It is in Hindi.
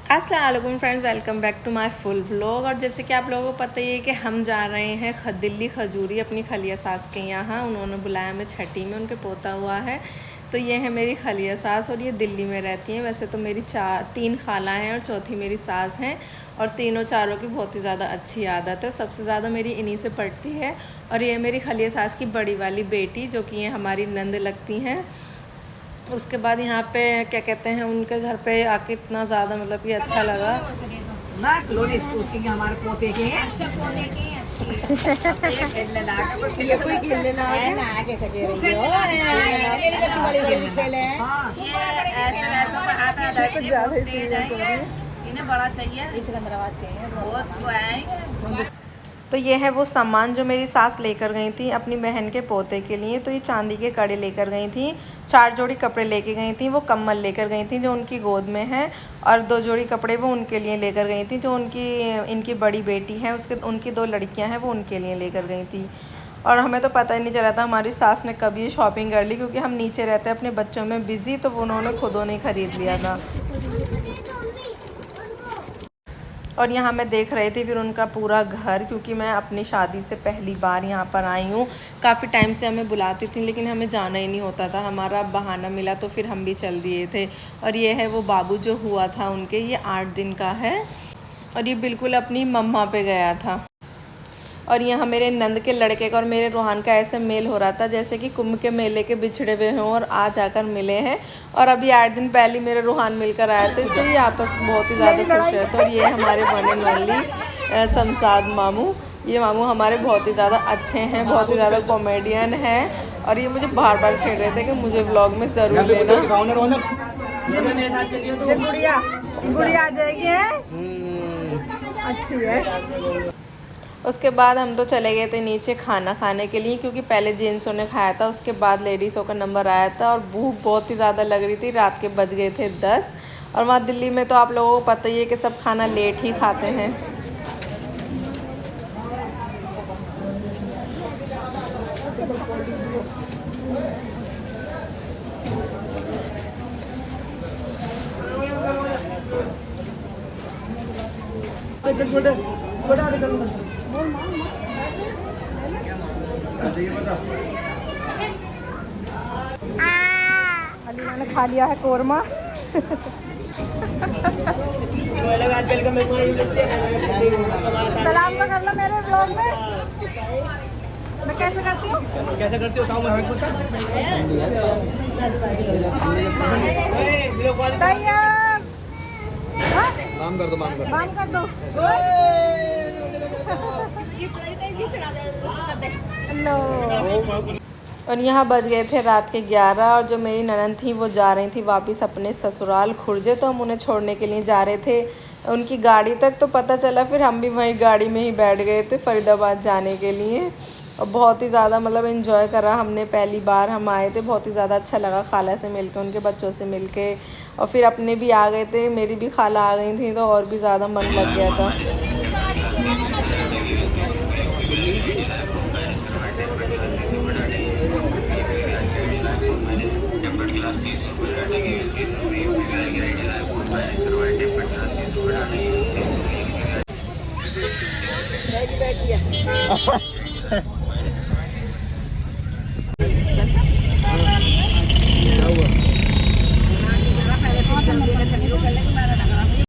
अस्सलाम वालेकुम friends, welcome back to my full vlog. और जैसे कि आप लोगों को पता ही है कि हम जा रहे हैं दिल्ली खजूरी अपनी खलिया सास के यहाँ। उन्होंने बुलाया हमें छठी में, उनके पोता हुआ है। तो ये है मेरी खलिया सास और ये दिल्ली में रहती हैं। वैसे तो मेरी 3 खाला हैं और चौथी मेरी सास हैं। और तीनों चारों की बहुत ही ज़्यादा अच्छी आदत है। सबसे ज़्यादा मेरी इन्हीं से पड़ती है। और ये मेरी खलिया सास की बड़ी वाली बेटी, जो कि ये हमारी नंद लगती हैं। उसके बाद यहाँ पे क्या कहते हैं, उनके घर पे आके इतना ज़्यादा मतलब कि अच्छा लगा ना। उसके हमारे पोते के हैं। अच्छा, पोते के हैं। खेलने लगा, ये कोई खेलने लगा है ना, आगे से खेल रही हो। मेरी बच्ची बड़ी बड़ी खेले हैं। ये ऐसे वैसे पर आता है, कुछ ज्यादा ही तेज है। इन्हें बड़ा चाहिए, इस सिकंदराबाद के हैं, बहुत वो आएंगे। तो ये है वो सामान जो मेरी सास लेकर गई थी अपनी बहन के पोते के लिए। तो ये चांदी के कड़े लेकर गई थी, 4 जोड़ी कपड़े लेके गई थी, वो कम्बल लेकर गई थी जो उनकी गोद में है, और 2 जोड़ी कपड़े वो उनके लिए लेकर गई थी जो इनकी बड़ी बेटी है, उनकी 2 लड़कियां हैं, वो उनके लिए लेकर गई थी। और हमें तो पता ही नहीं चला था हमारी सास ने कब ये शॉपिंग कर ली, क्योंकि हम नीचे रहते हैं अपने बच्चों में बिज़ी, तो उन्होंने खुदों नहीं ख़रीद लिया था। और यहाँ मैं देख रही थी फिर उनका पूरा घर, क्योंकि मैं अपनी शादी से पहली बार यहाँ पर आई हूँ। काफ़ी टाइम से हमें बुलाती थी लेकिन हमें जाना ही नहीं होता था। हमारा बहाना मिला तो फिर हम भी चल दिए थे। और ये है वो बाबू जो हुआ था उनके, ये 8 दिन का है और ये बिल्कुल अपनी मम्मा पे गया था। और यहाँ मेरे नंद के लड़के का और मेरे रूहान का ऐसे मेल हो रहा था जैसे कि कुंभ के मेले के बिछड़े हुए हों और आज आकर मिले हैं। और अभी 8 दिन पहले मेरे रूहान मिलकर आए थे, इससे ये आपस बहुत ही ज़्यादा खुश है। तो ये हमारे बने नली शमशाद मामू, ये मामू हमारे बहुत ही ज़्यादा अच्छे हैं, बहुत ही ज़्यादा कॉमेडियन हैं। और ये मुझे बार बार छेड़ रहे थे कि मुझे व्लॉग में ज़रूर लेना। गुड़िया आ जाएगी, अच्छी है। उसके बाद हम तो चले गए थे नीचे खाना खाने के लिए, क्योंकि पहले जेंट्सों ने खाया था, उसके बाद लेडीज़ों का नंबर आया था। और भूख बहुत ही ज़्यादा लग रही थी, रात के बज गए थे 10। और वहाँ दिल्ली में तो आप लोगों को पता ही है कि सब खाना लेट ही खाते हैं। अलीना ने खा लिया है कोरमा। सलाम तो कर लो मेरे ब्लॉग में। मैं कैसे करती हूँ? माम कर दो, माम कर बाम कर दो। और यहाँ बज गए थे रात के 11 और जो मेरी ननद थी वो जा रही थी वापस अपने ससुराल खुर्जे। तो हम उन्हें छोड़ने के लिए जा रहे थे उनकी गाड़ी तक। तो पता चला फिर हम भी वहीं गाड़ी में ही बैठ गए थे फरीदाबाद जाने के लिए। और बहुत ही ज़्यादा मतलब एंजॉय करा हमने, पहली बार हम आए थे, बहुत ही ज़्यादा अच्छा लगा खाला से मिलके, उनके बच्चों से मिलके। और फिर अपने भी आ गए थे, मेरी भी खाला आ गई थी, तो और भी ज़्यादा मन लग गया था।